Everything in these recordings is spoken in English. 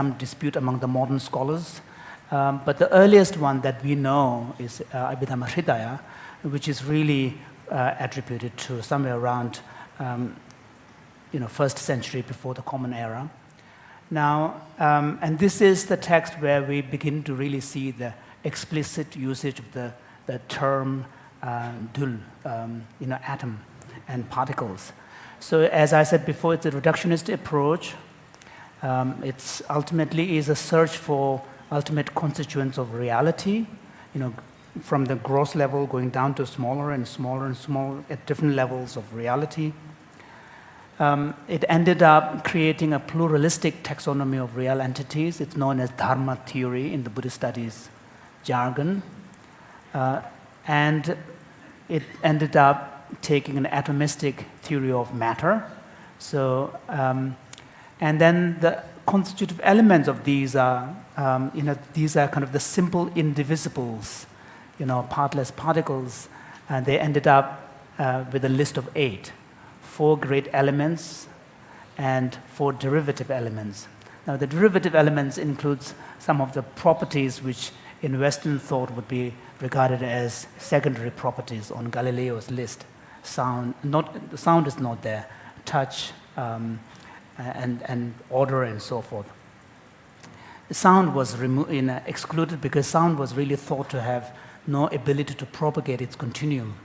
some dispute among the modern scholars. But the earliest one that we know is Abhidhamma Hridaya, which is really attributed to somewhere around 1st century before the Common Era. Now, and this is the text where we begin to really see the explicit usage of the term dul, atom and particles. So as I said before, it's a reductionist approach. It's ultimately is a search for ultimate constituents of reality, from the gross level going down to smaller and smaller and smaller at different levels of reality. It ended up creating a pluralistic taxonomy of real entities. It's known as Dharma theory in the Buddhist studies jargon. And it ended up taking an atomistic theory of matter. So, and then the constitutive elements of these are, these are kind of the simple indivisibles, partless particles, and they ended up with a list of 8. 4 great elements and 4 derivative elements. Now, the derivative elements includes some of the properties which in Western thought would be regarded as secondary properties on Galileo's list. Sound is not there. Touch and order and so forth. Sound was excluded because sound was really thought to have no ability to propagate its continuum,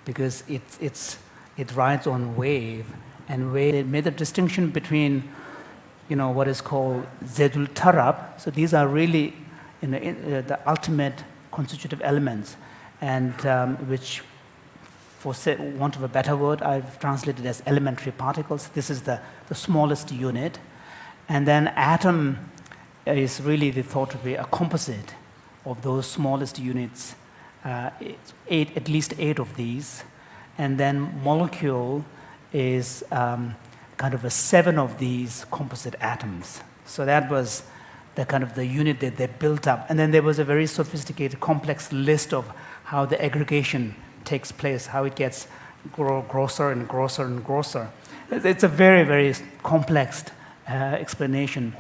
because it rides on wave, and they made a distinction between, what is called zedul tarab. So these are really, the ultimate constitutive elements, and which, for want of a better word, I've translated as elementary particles. This is the smallest unit, and then atom is really thought to be a composite of those smallest units. At least 8 of these. And then molecule is kind of a 7 of these composite atoms. So that was the kind of the unit that they built up. And then there was a very sophisticated, complex list of how the aggregation takes place, how it gets grosser and grosser and grosser. It's a very, very complex explanation.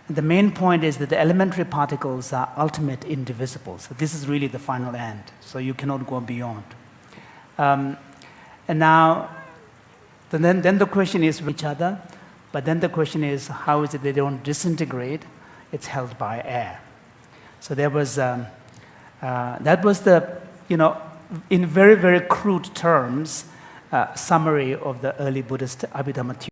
The main point is that the elementary particles are ultimate indivisible. So this is really the final end. So you cannot go beyond. And now, then the question is each other, but then the question is, how is it they don't disintegrate? It's held by air. So there was, that was the, in very, very crude terms, summary of the early Buddhist Abhidhamma theory.